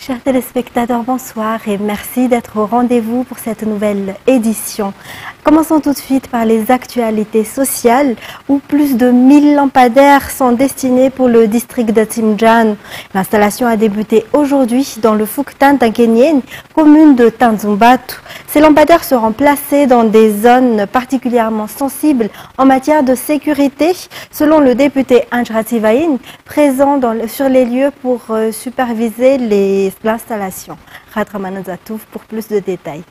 Chers téléspectateurs, bonsoir et merci d'être au rendez-vous pour cette nouvelle édition. Commençons tout de suite par les actualités sociales où plus de 1000 lampadaires sont destinés pour le district de Timjan. L'installation a débuté aujourd'hui dans le Fuktan Tankenyen, commune de Tanzumbatu. Ces lampadaires seront placés dans des zones particulièrement sensibles en matière de sécurité, selon le député Anjrati Vain, présent sur les lieux pour superviser l'installation. Khadraman Zatouf pour plus de détails.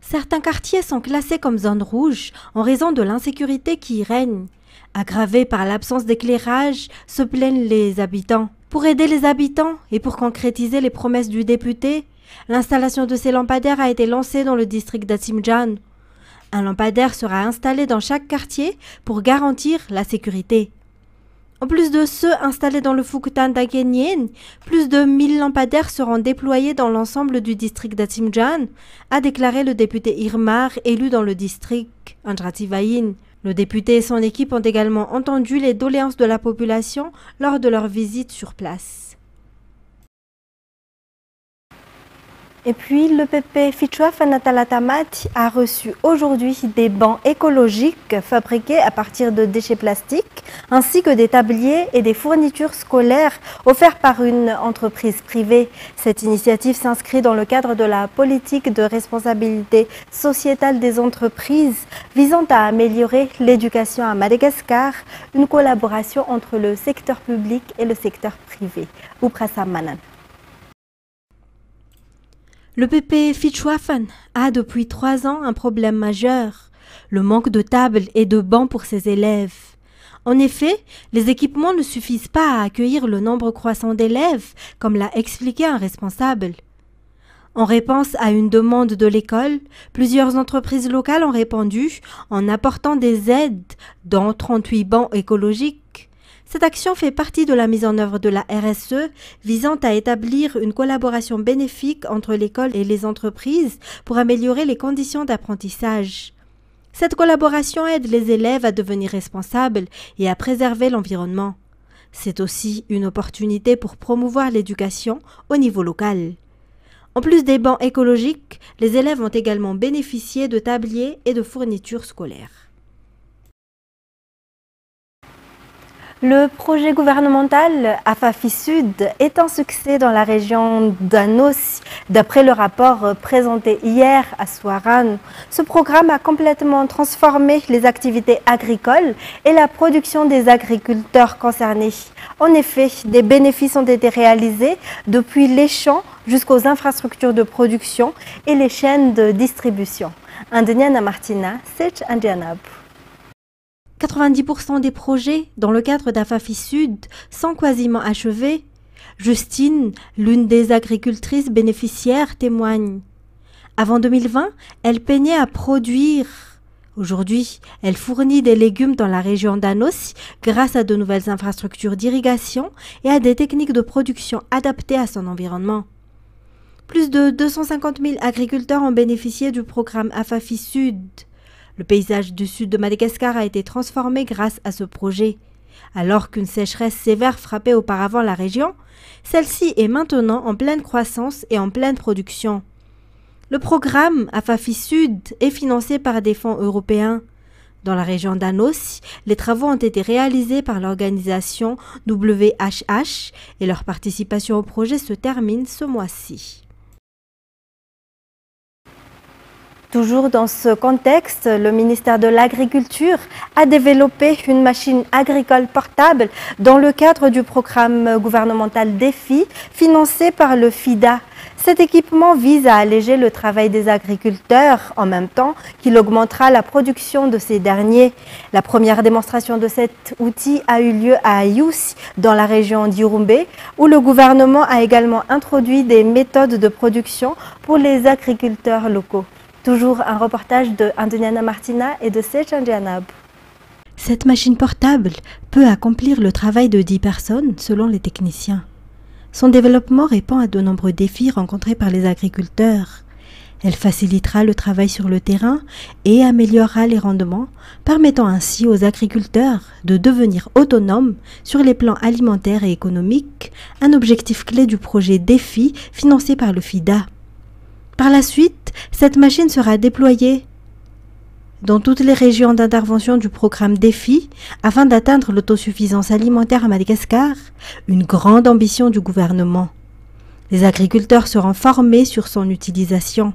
Certains quartiers sont classés comme zone rouge en raison de l'insécurité qui y règne. Aggravée par l'absence d'éclairage, se plaignent les habitants. Pour aider les habitants et pour concrétiser les promesses du député, l'installation de ces lampadaires a été lancée dans le district d'Atimjan. Un lampadaire sera installé dans chaque quartier pour garantir la sécurité. En plus de ceux installés dans le Fuktan Tankenyen, plus de 1000 lampadaires seront déployés dans l'ensemble du district d'Atimjan, a déclaré le député Irmar, élu dans le district Anjrati Vain. Le député et son équipe ont également entendu les doléances de la population lors de leur visite sur place. Et puis, le PP Fichua Fanatalatamati a reçu aujourd'hui des bancs écologiques fabriqués à partir de déchets plastiques, ainsi que des tabliers et des fournitures scolaires offerts par une entreprise privée. Cette initiative s'inscrit dans le cadre de la politique de responsabilité sociétale des entreprises visant à améliorer l'éducation à Madagascar, une collaboration entre le secteur public et le secteur privé. Ouprasa Manan. Le PP Fichwafan a depuis 3 ans un problème majeur, le manque de tables et de bancs pour ses élèves. En effet, les équipements ne suffisent pas à accueillir le nombre croissant d'élèves, comme l'a expliqué un responsable. En réponse à une demande de l'école, plusieurs entreprises locales ont répondu en apportant des aides, dont 38 bancs écologiques. Cette action fait partie de la mise en œuvre de la RSE visant à établir une collaboration bénéfique entre l'école et les entreprises pour améliorer les conditions d'apprentissage. Cette collaboration aide les élèves à devenir responsables et à préserver l'environnement. C'est aussi une opportunité pour promouvoir l'éducation au niveau local. En plus des bancs écologiques, les élèves ont également bénéficié de tabliers et de fournitures scolaires. Le projet gouvernemental Afafi Sud est un succès dans la région d'Anos, d'après le rapport présenté hier à Souarano. Ce programme a complètement transformé les activités agricoles et la production des agriculteurs concernés. En effet, des bénéfices ont été réalisés depuis les champs jusqu'aux infrastructures de production et les chaînes de distribution. Indeniana Martina, Sech Indianab. 90% des projets dans le cadre d'Afafi Sud sont quasiment achevés. Justine, l'une des agricultrices bénéficiaires, témoigne. Avant 2020, elle peinait à produire. Aujourd'hui, elle fournit des légumes dans la région d'Anos grâce à de nouvelles infrastructures d'irrigation et à des techniques de production adaptées à son environnement. Plus de 250 000 agriculteurs ont bénéficié du programme Afafi Sud. Le paysage du sud de Madagascar a été transformé grâce à ce projet. Alors qu'une sécheresse sévère frappait auparavant la région, celle-ci est maintenant en pleine croissance et en pleine production. Le programme Afafi Sud est financé par des fonds européens. Dans la région d'Anos, les travaux ont été réalisés par l'organisation WHH et leur participation au projet se termine ce mois-ci. Toujours dans ce contexte, le ministère de l'Agriculture a développé une machine agricole portable dans le cadre du programme gouvernemental DEFI financé par le FIDA. Cet équipement vise à alléger le travail des agriculteurs en même temps qu'il augmentera la production de ces derniers. La première démonstration de cet outil a eu lieu à Ayous, dans la région d'Irumbé, où le gouvernement a également introduit des méthodes de production pour les agriculteurs locaux. Toujours un reportage de Indeniana Martina et de Sechandianab. Cette machine portable peut accomplir le travail de 10 personnes selon les techniciens. Son développement répond à de nombreux défis rencontrés par les agriculteurs. Elle facilitera le travail sur le terrain et améliorera les rendements, permettant ainsi aux agriculteurs de devenir autonomes sur les plans alimentaires et économiques, un objectif clé du projet DEFI financé par le FIDA. Par la suite, cette machine sera déployée dans toutes les régions d'intervention du programme DEFI afin d'atteindre l'autosuffisance alimentaire à Madagascar, une grande ambition du gouvernement. Les agriculteurs seront formés sur son utilisation.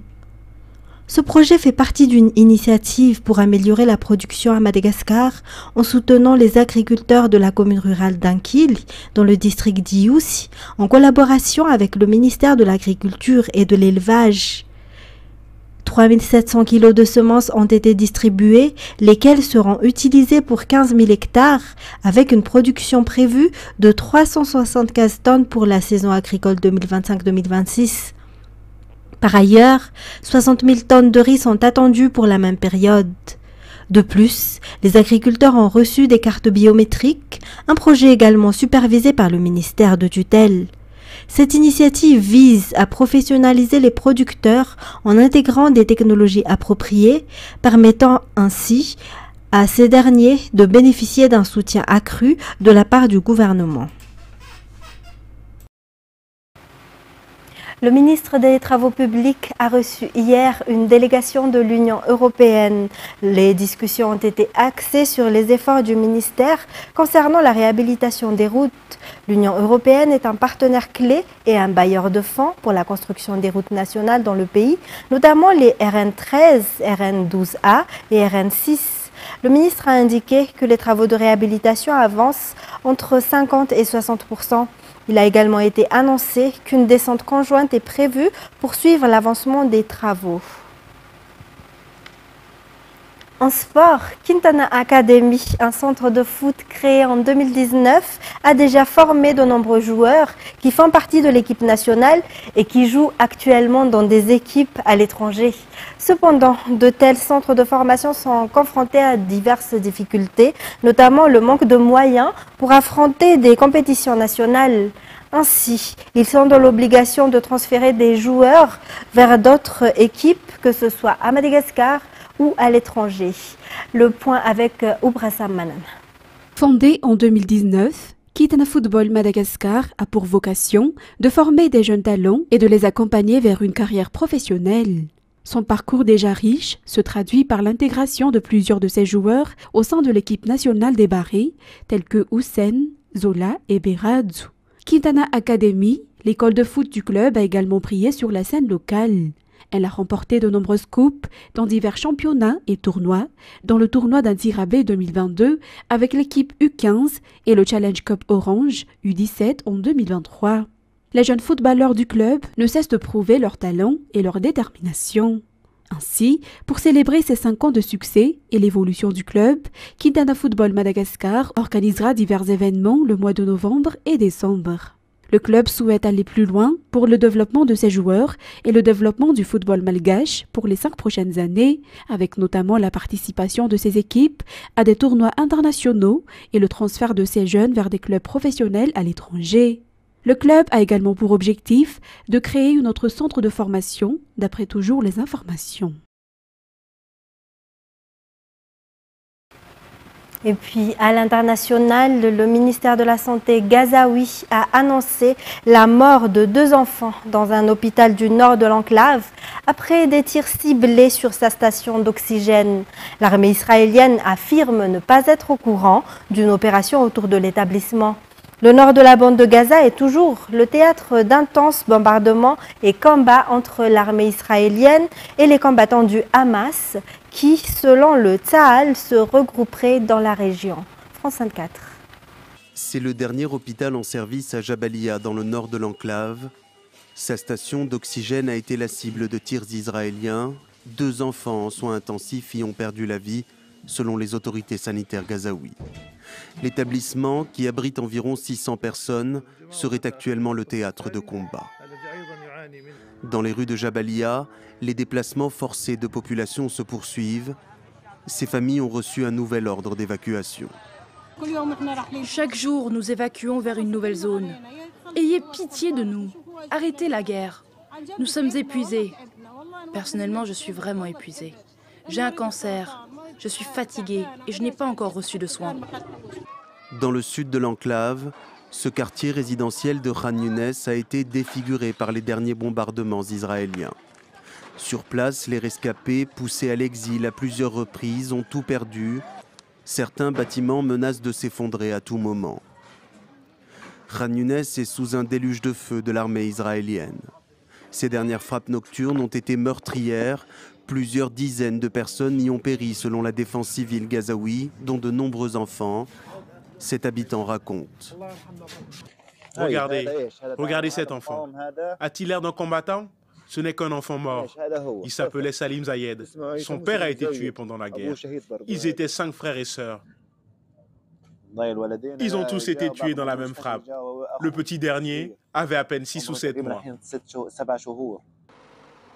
Ce projet fait partie d'une initiative pour améliorer la production à Madagascar en soutenant les agriculteurs de la commune rurale d'Ankil, dans le district d'Ioussi, en collaboration avec le ministère de l'Agriculture et de l'Élevage. 3700 kg de semences ont été distribuées, lesquelles seront utilisées pour 15 000 hectares, avec une production prévue de 375 tonnes pour la saison agricole 2025-2026. Par ailleurs, 60 000 tonnes de riz sont attendues pour la même période. De plus, les agriculteurs ont reçu des cartes biométriques, un projet également supervisé par le ministère de tutelle. Cette initiative vise à professionnaliser les producteurs en intégrant des technologies appropriées, permettant ainsi à ces derniers de bénéficier d'un soutien accru de la part du gouvernement. Le ministre des Travaux publics a reçu hier une délégation de l'Union européenne. Les discussions ont été axées sur les efforts du ministère concernant la réhabilitation des routes. L'Union européenne est un partenaire clé et un bailleur de fonds pour la construction des routes nationales dans le pays, notamment les RN13, RN12A et RN6. Le ministre a indiqué que les travaux de réhabilitation avancent entre 50 et 60%. Il a également été annoncé qu'une descente conjointe est prévue pour suivre l'avancement des travaux. En sport, Quintana Academy, un centre de foot créé en 2019, a déjà formé de nombreux joueurs qui font partie de l'équipe nationale et qui jouent actuellement dans des équipes à l'étranger. Cependant, de tels centres de formation sont confrontés à diverses difficultés, notamment le manque de moyens pour affronter des compétitions nationales. Ainsi, ils sont dans l'obligation de transférer des joueurs vers d'autres équipes, que ce soit à Madagascar ou à l'étranger. Le point avec Oubrassam Manan. Fondé en 2019, Quintana Football Madagascar a pour vocation de former des jeunes talents et de les accompagner vers une carrière professionnelle. Son parcours déjà riche se traduit par l'intégration de plusieurs de ses joueurs au sein de l'équipe nationale des Barrés, tels que Houssen, Zola et Beradzu. Quintana Academy, l'école de foot du club, a également brillé sur la scène locale. Elle a remporté de nombreuses coupes dans divers championnats et tournois, dont le tournoi d'Antirabé 2022 avec l'équipe U15 et le Challenge Cup Orange U17 en 2023. Les jeunes footballeurs du club ne cessent de prouver leur talent et leur détermination. Ainsi, pour célébrer ses 5 ans de succès et l'évolution du club, Quintana Football Madagascar organisera divers événements le mois de novembre et décembre. Le club souhaite aller plus loin pour le développement de ses joueurs et le développement du football malgache pour les 5 prochaines années, avec notamment la participation de ses équipes à des tournois internationaux et le transfert de ces jeunes vers des clubs professionnels à l'étranger. Le club a également pour objectif de créer un autre centre de formation, d'après toujours les informations. Et puis, à l'international, le ministère de la Santé gazaoui a annoncé la mort de 2 enfants dans un hôpital du nord de l'enclave après des tirs ciblés sur sa station d'oxygène. L'armée israélienne affirme ne pas être au courant d'une opération autour de l'établissement. Le nord de la bande de Gaza est toujours le théâtre d'intenses bombardements et combats entre l'armée israélienne et les combattants du Hamas qui, selon le Tsahal, se regrouperaient dans la région. France 24. C'est le dernier hôpital en service à Jabalia, dans le nord de l'enclave. Sa station d'oxygène a été la cible de tirs israéliens. 2 enfants en soins intensifs y ont perdu la vie, selon les autorités sanitaires gazaouis. L'établissement, qui abrite environ 600 personnes, serait actuellement le théâtre de combat. Dans les rues de Jabalia, les déplacements forcés de population se poursuivent. Ces familles ont reçu un nouvel ordre d'évacuation. Chaque jour, nous évacuons vers une nouvelle zone. Ayez pitié de nous. Arrêtez la guerre. Nous sommes épuisés. Personnellement, je suis vraiment épuisée. J'ai un cancer, je suis fatiguée et je n'ai pas encore reçu de soins. Dans le sud de l'enclave, ce quartier résidentiel de Khan Younes a été défiguré par les derniers bombardements israéliens. Sur place, les rescapés, poussés à l'exil à plusieurs reprises, ont tout perdu. Certains bâtiments menacent de s'effondrer à tout moment. Khan Younes est sous un déluge de feu de l'armée israélienne. Ces dernières frappes nocturnes ont été meurtrières. Plusieurs dizaines de personnes y ont péri selon la défense civile gazaoui, dont de nombreux enfants. Cet habitant raconte. Regardez cet enfant. A-t-il l'air d'un combattant? Ce n'est qu'un enfant mort. Il s'appelait Salim Zayed. Son père a été tué pendant la guerre. Ils étaient 5 frères et sœurs. Ils ont tous été tués dans la même frappe. Le petit dernier avait à peine 6 ou 7 mois.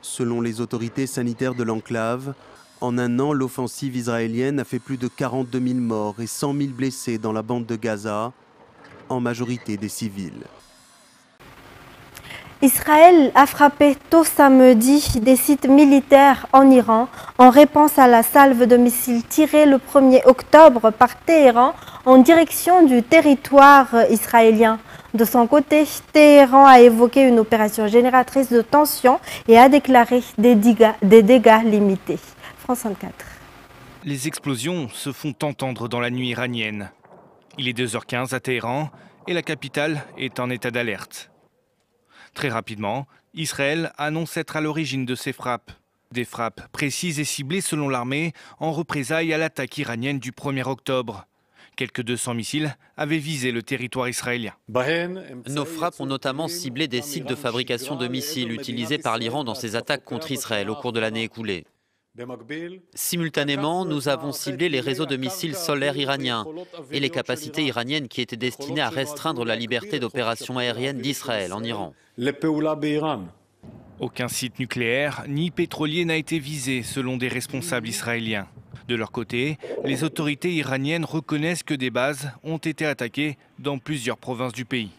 Selon les autorités sanitaires de l'enclave, en un an, l'offensive israélienne a fait plus de 42 000 morts et 100 000 blessés dans la bande de Gaza, en majorité des civils. Israël a frappé tôt samedi des sites militaires en Iran en réponse à la salve de missiles tirée le 1er octobre par Téhéran en direction du territoire israélien. De son côté, Téhéran a évoqué une opération génératrice de tensions et a déclaré des dégâts limités. France 24. Les explosions se font entendre dans la nuit iranienne. Il est 2h15 à Téhéran et la capitale est en état d'alerte. Très rapidement, Israël annonce être à l'origine de ces frappes. Des frappes précises et ciblées selon l'armée en représailles à l'attaque iranienne du 1er octobre. Quelques 200 missiles avaient visé le territoire israélien. Nos frappes ont notamment ciblé des sites de fabrication de missiles utilisés par l'Iran dans ses attaques contre Israël au cours de l'année écoulée. Simultanément, nous avons ciblé les réseaux de missiles solaires iraniens et les capacités iraniennes qui étaient destinées à restreindre la liberté d'opération aérienne d'Israël en Iran. Aucun site nucléaire ni pétrolier n'a été visé selon des responsables israéliens. De leur côté, les autorités iraniennes reconnaissent que des bases ont été attaquées dans plusieurs provinces du pays.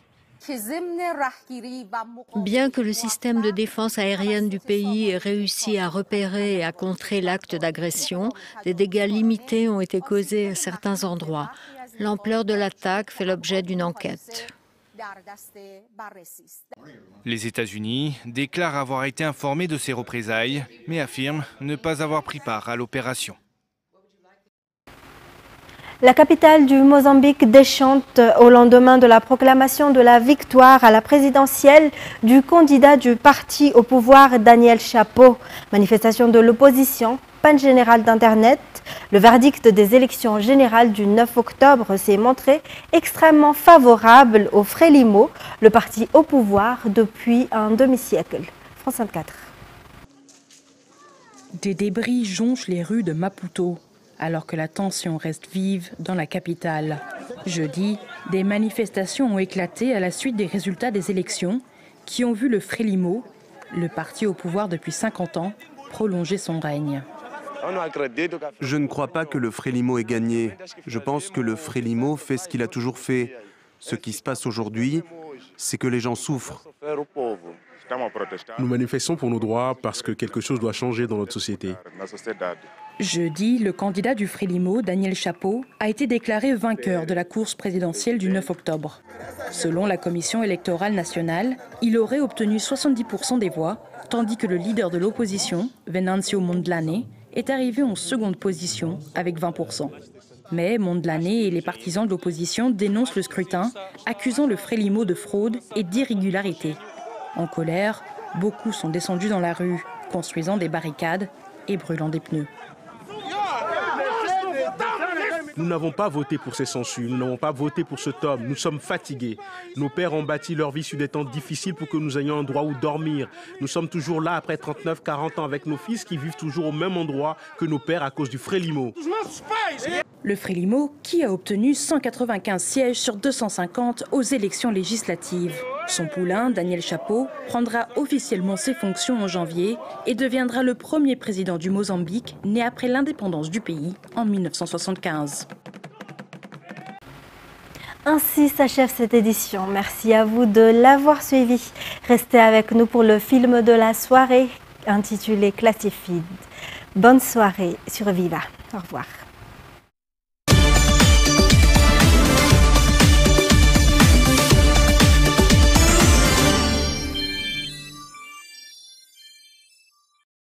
Bien que le système de défense aérienne du pays ait réussi à repérer et à contrer l'acte d'agression, des dégâts limités ont été causés à certains endroits. L'ampleur de l'attaque fait l'objet d'une enquête. Les États-Unis déclarent avoir été informés de ces représailles, mais affirment ne pas avoir pris part à l'opération. La capitale du Mozambique déchante au lendemain de la proclamation de la victoire à la présidentielle du candidat du parti au pouvoir Daniel Chapo. Manifestation de l'opposition, panne générale d'Internet. Le verdict des élections générales du 9 octobre s'est montré extrêmement favorable au Frélimo, le parti au pouvoir depuis un demi-siècle. France 24. Des débris jonchent les rues de Maputo, alors que la tension reste vive dans la capitale. Jeudi, des manifestations ont éclaté à la suite des résultats des élections qui ont vu le Frélimo, le parti au pouvoir depuis 50 ans, prolonger son règne. Je ne crois pas que le Frélimo ait gagné. Je pense que le Frélimo fait ce qu'il a toujours fait. Ce qui se passe aujourd'hui, c'est que les gens souffrent. Nous manifestons pour nos droits parce que quelque chose doit changer dans notre société. Jeudi, le candidat du Frélimo, Daniel Chapo, a été déclaré vainqueur de la course présidentielle du 9 octobre. Selon la Commission électorale nationale, il aurait obtenu 70% des voix, tandis que le leader de l'opposition, Venancio Mondlane, est arrivé en seconde position avec 20%. Mais Mondlane et les partisans de l'opposition dénoncent le scrutin, accusant le Frélimo de fraude et d'irrégularité. En colère, beaucoup sont descendus dans la rue, construisant des barricades et brûlant des pneus. Nous n'avons pas voté pour ces censures, nous n'avons pas voté pour ce tome, nous sommes fatigués. Nos pères ont bâti leur vie sur des temps difficiles pour que nous ayons un endroit où dormir. Nous sommes toujours là après 39, 40 ans avec nos fils qui vivent toujours au même endroit que nos pères à cause du Frélimo. Le Frélimo, qui a obtenu 195 sièges sur 250 aux élections législatives. Son poulain, Daniel Chapo, prendra officiellement ses fonctions en janvier et deviendra le premier président du Mozambique, né après l'indépendance du pays en 1975. Ainsi s'achève cette édition. Merci à vous de l'avoir suivi. Restez avec nous pour le film de la soirée. intitulé Classified. Bonne soirée sur Viva. Au revoir.